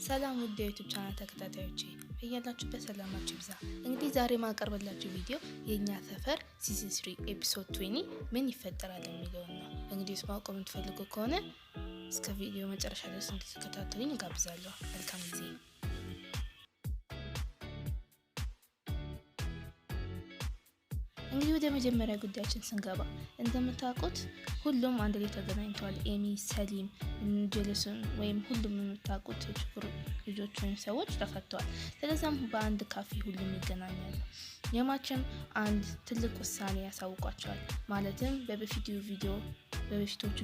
ሰላም ውድ የዩቲዩብ ቻናል ተከታታዮቼ በያላችሁበት ሰላማችሁ ይብዛ። እንግዲህ ዛሬ ማቀርብላችሁ ቪዲዮ የኛ ሰፈር ሲዝን 3 ኤፒሶድ 20 ምን ይፈጠራል የሚለው ነው። እንግዲህ ማወቅ የምትፈልጉ ከሆነ እስከ ቪዲዮ መጨረሻ ድረስ እንድትከታተሉኝ ጋብዛለሁ። መልካም ጊዜ። እንግዲህ ወደ መጀመሪያ ጉዳያችን ስንገባ እንደምታውቁት ሁሉም አንድ ላይ ተገናኝተዋል። ኤሚ፣ ሰሊም፣ ጀለሱን ወይም ሁሉም የምታውቁት የችግር ልጆች ወይም ሰዎች ተፈተዋል። ስለዛም በአንድ ካፌ ሁሉም ይገናኛሉ። የማችም አንድ ትልቅ ውሳኔ ያሳውቋቸዋል። ማለትም በበፊቶቹ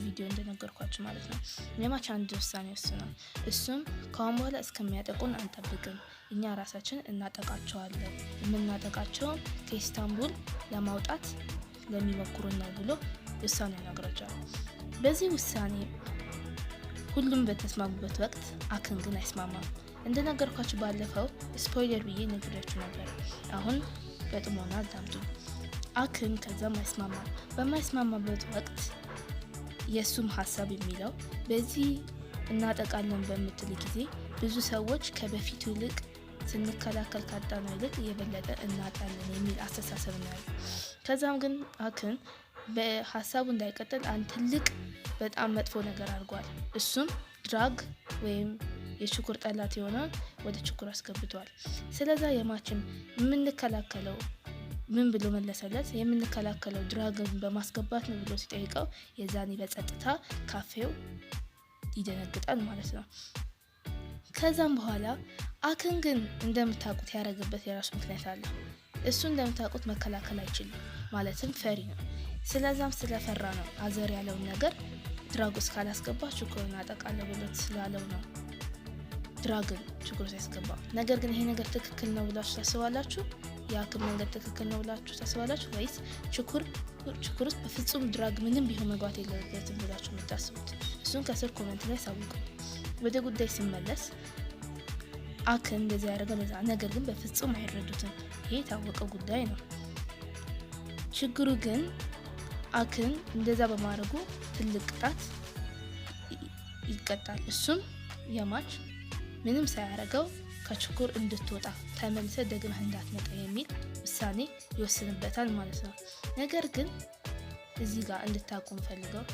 ቪዲዮ እንደነገርኳችሁ ማለት ነው። የማች አንድ ውሳኔ ወስኗል። እሱም ከአሁን በኋላ እስከሚያጠቁን አንጠብቅም፣ እኛ ራሳችን እናጠቃቸዋለን። የምናጠቃቸውም ከኢስታንቡል ለማውጣት ለሚሞክሩ ነው ብሎ ውሳኔ ያናግራቸዋል። በዚህ ውሳኔ ሁሉም በተስማሙበት ወቅት አክን ግን አይስማማም። እንደነገርኳችሁ ባለፈው ስፖይለር ብዬ ነግሬያችሁ ነበር። አሁን በጥሞና አዳምጡ። አክን ከዛም አይስማማም። በማይስማማበት ወቅት የሱም ሀሳብ የሚለው በዚህ እናጠቃለን በምትል ጊዜ ብዙ ሰዎች ከበፊቱ ይልቅ ስንከላከል ካጣነው ይልቅ የበለጠ እናጣለን የሚል አስተሳሰብ ነው ያለው። ከዛም ግን አክን በሀሳቡ እንዳይቀጥል አንድ ትልቅ በጣም መጥፎ ነገር አድርጓል። እሱም ድራግ ወይም የችኩር ጠላት የሆነውን ወደ ችኩር አስገብቷል። ስለዛ የማችም የምንከላከለው ምን ብሎ መለሰለት? የምንከላከለው ድራግን በማስገባት ነው ብሎ ሲጠይቀው የዛኔ በጸጥታ ካፌው ይደነግጣል ማለት ነው። ከዛም በኋላ አክን ግን እንደምታውቁት ያደረገበት የራሱ ምክንያት አለ። እሱ እንደምታውቁት መከላከል አይችልም፣ ማለትም ፈሪ ነው። ስለዛም ስለፈራ ነው አዘር ያለውን ነገር ድራጎስ ካላስገባ ችኩርን አጠቃለሁ ብሎት ስላለው ነው ድራግን ችኩር ሲያስገባ። ነገር ግን ይሄ ነገር ትክክል ነው ብላችሁ ታስባላችሁ? የአክን መንገድ ትክክል ነው ብላችሁ ታስባላችሁ? ወይስ ችኩር ውስጥ በፍጹም ድራግ ምንም ቢሆን መግባት የለበትም ብላችሁ የምታስቡት? እሱን ከስር ኮሜንት ላይ ሳውቁ። ወደ ጉዳይ ስመለስ አክን እንደዛ ያደረገ ለዛ፣ ነገር ግን በፍጹም አይረዱትም። ይሄ የታወቀ ጉዳይ ነው። ችግሩ ግን አክን እንደዛ በማድረጉ ትልቅ ቅጣት ይቀጣል። እሱም የማች ምንም ሳያደርገው ከችኩር እንድትወጣ ተመልሰ ደግመህ እንዳትመጣ የሚል ውሳኔ ይወስንበታል ማለት ነው። ነገር ግን እዚህ ጋር እንድታቁም ፈልገው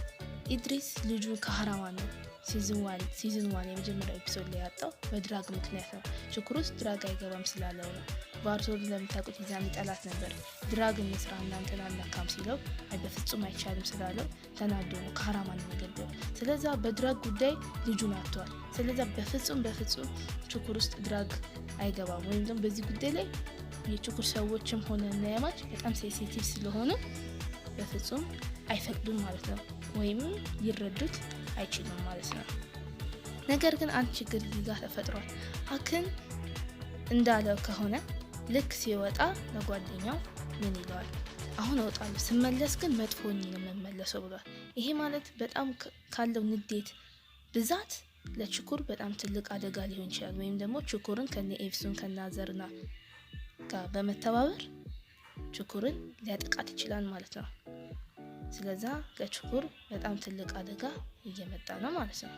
ኢድሪስ ልጁ ከሀራማን ነው ሲዝን 1 የመጀመሪያው ኤፒሶድ ላይ ያጣው በድራግ ምክንያት ነው። ችኩር ውስጥ ድራግ አይገባም ስላለው ነው። ባርቶል ለምታውቁት የዛኔ ጠላት ነበር። ድራግ እንስራ እናንተን አልነካም ሲለው አይ በፍጹም አይቻልም ስላለው ተናዶ ነው ከሀራማን ነገደው። ስለዛ በድራግ ጉዳይ ልጁን አጥቷል። ስለዛ በፍጹም ችኩር ውስጥ ድራግ አይገባም። ወይም ደግሞ በዚህ ጉዳይ ላይ የችኩር ሰዎችም ሆነ ነያማች በጣም ሴንሲቲቭ ስለሆነ በፍጹም አይፈቅዱም ማለት ነው፣ ወይም ይረዱት አይችሉም ማለት ነው። ነገር ግን አንድ ችግር ጋር ተፈጥሯል። አክን እንዳለው ከሆነ ልክ ሲወጣ ለጓደኛው ምን ይለዋል? አሁን እወጣለሁ ስመለስ ግን መጥፎኝ ነው የምመለሰው ብሏል። ይሄ ማለት በጣም ካለው ንዴት ብዛት ለችኩር በጣም ትልቅ አደጋ ሊሆን ይችላል። ወይም ደግሞ ችኩርን ከነ ኤፍሱን ከናዘርና ጋር በመተባበር ችኩርን ሊያጠቃት ይችላል ማለት ነው። ስለዛ ለችኩር በጣም ትልቅ አደጋ እየመጣ ነው ማለት ነው።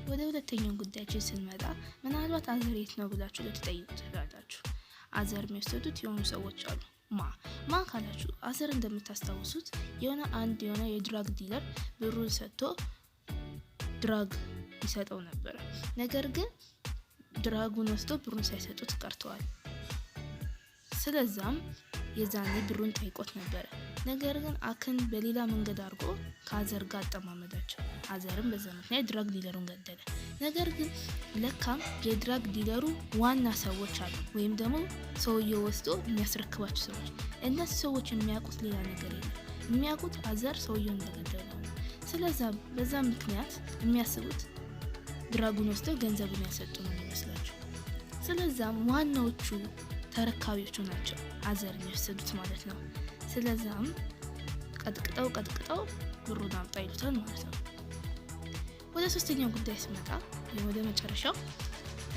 ወደ ሁለተኛው ጉዳያችን ስንመጣ ምናልባት አዘር የት ነው ብላችሁ ልትጠይቁ ትችላላችሁ። አዘር የሚወሰዱት የሆኑ ሰዎች አሉ። ማ ካላችሁ አዘር እንደምታስታውሱት የሆነ የድራግ ዲለር ብሩን ሰጥቶ ድራግ ይሰጠው ነበር። ነገር ግን ድራጉን ወስዶ ብሩን ሳይሰጡት ቀርተዋል። ስለዛም የዛኔ ብሩን ጠይቆት ነበር። ነገር ግን አክን በሌላ መንገድ አድርጎ ከአዘር ጋር አጠማመዳቸው። አዘርም በዛ ምክንያት ድራግ ዲለሩን ገደለ። ነገር ግን ለካም የድራግ ዲለሩ ዋና ሰዎች አሉ፣ ወይም ደግሞ ሰውየው ወስዶ የሚያስረክባቸው ሰዎች። እነዚህ ሰዎች የሚያውቁት ሌላ ነገር የለም። የሚያውቁት አዘር ሰውየው እንደገደለ ነው። ስለዛ በዛ ምክንያት የሚያስቡት ድራጉን ወስደው ገንዘቡን ያሰጡ ነው የሚመስላቸው። ስለዛም ዋናዎቹ ተረካቢዎቹ ናቸው አዘር የሚወሰዱት ማለት ነው። ስለዛም ቀጥቅጠው ብሩን አምጣ ይሉታል ማለት ነው። ወደ ሶስተኛው ጉዳይ ስመጣ ወደ መጨረሻው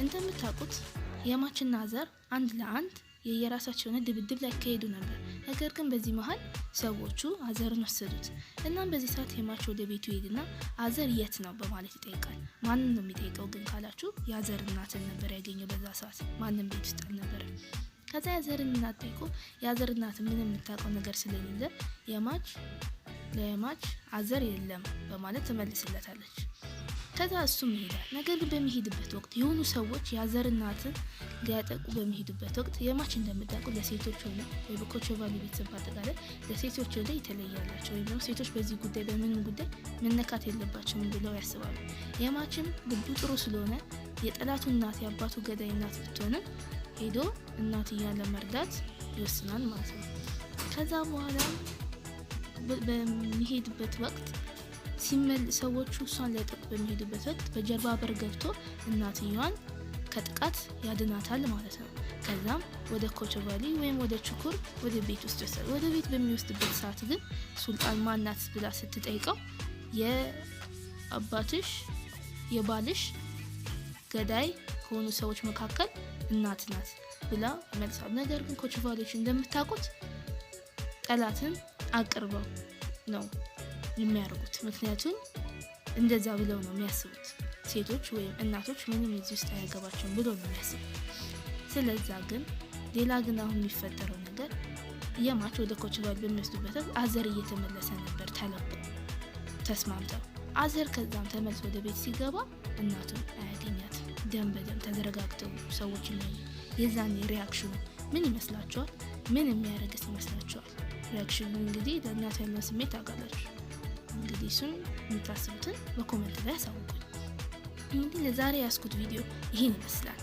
እንደምታውቁት የማችና አዘር አንድ ለአንድ የየራሳቸውን ድብድብ ላይ ካሄዱ ነበር። ነገር ግን በዚህ መሀል ሰዎቹ አዘርን ወሰዱት። እናም በዚህ ሰዓት የማች ወደ ቤቱ ይሄድና አዘር የት ነው በማለት ይጠይቃል። ማንን ነው የሚጠይቀው ግን ካላችሁ የአዘር እናትን ነበር ያገኘው። በዛ ሰዓት ማንም ቤት ውስጥ አልነበረም። ከዛ የአዘርን እናት ጠይቆ የአዘር እናት ምንም የምታውቀው ነገር ስለሌለ ለማች አዘር የለም በማለት ትመልስለታለች። ከዛ እሱም ይሄዳል። ነገር ግን በሚሄድበት ወቅት የሆኑ ሰዎች የአዘር እናትን ሊያጠቁ በሚሄዱበት ወቅት የማች እንደምታውቁ ለሴቶች ሆነ ወይ በኮቾቫሊ ቤተሰብ አጠቃላይ ለሴቶች ላይ የተለያላቸው ወይም ደግሞ ሴቶች በዚህ ጉዳይ በምንም ጉዳይ መነካት የለባቸውም ብለው ያስባሉ። የማችም ልቡ ጥሩ ስለሆነ የጠላቱ እናት የአባቱ ገዳይ እናት ብትሆንም ሄዶ እናትያን ለመርዳት ይወስናል ማለት ነው። ከዛ በኋላ በሚሄድበት ወቅት ሰዎቹ እሷን ሊያጠቁ በሚሄዱበት ወቅት በጀርባ በር ገብቶ እናትየዋን ከጥቃት ያድናታል ማለት ነው። ከዛም ወደ ኮቾቫሊ ወይም ወደ ችኩር ወደ ቤት ውስጥ ይወስዳል። ወደ ቤት በሚወስድበት ሰዓት ግን ሱልጣን ማናት ብላ ስትጠይቀው የባልሽ ገዳይ ከሆኑ ሰዎች መካከል እናት ናት ብላ ይመልሳል። ነገር ግን ኮቾቫሊዎች እንደምታውቁት ጠላትን አቅርበው ነው የሚያደርጉት። ምክንያቱም እንደዛ ብለው ነው የሚያስቡት። ሴቶች ወይም እናቶች ምንም እዚህ ውስጥ አያገባቸውም ብሎ ነው የሚያስቡት። ስለዛ ግን ሌላ ግን አሁን የሚፈጠረው ነገር የማች ወደ ኮቾቫሊ በሚወስዱበት አዘር እየተመለሰ ነበር ተለቆ ተስማምተው። አዘር ከዛም ተመልሶ ወደ ቤት ሲገባ እናቱን አያገኛትም። ደም በደም ተዘረጋግተው ሰዎች ነው። የዛኔ ሪያክሽኑ ምን ይመስላችኋል? ምን የሚያደርግስ ይመስላችኋል? ሪያክሽኑ እንግዲህ ለእናቱ ያለው ስሜት ታውቃላችሁ። እንግዲህ እሱን የምታስቡትን በኮሜንት ላይ አሳውቁኝ። እንግዲህ ለዛሬ ያስኩት ቪዲዮ ይሄን ይመስላል።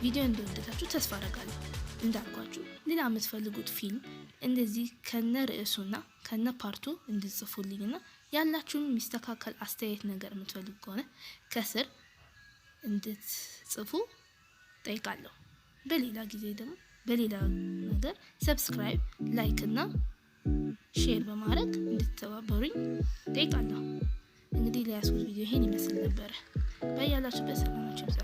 ቪዲዮ እንደወደዳችሁ ተስፋ አደርጋለሁ። እንዳልኳችሁ ሌላ የምትፈልጉት ፊልም እንደዚህ ከነ ርዕሱና ከነ ፓርቱ እንድጽፉልኝና ያላችሁን የሚስተካከል አስተያየት ነገር የምትፈልጉ ከሆነ ከስር እንድትጽፉ ጠይቃለሁ። በሌላ ጊዜ ደግሞ በሌላ ነገር ሰብስክራይብ፣ ላይክ እና ሼር በማድረግ እንድትተባበሩኝ ጠይቃለሁ። እንግዲህ ለያስኩት ቪዲዮ ይሄን ይመስል ነበር። በያላችሁበት ሰላማችሁ ይብዛ።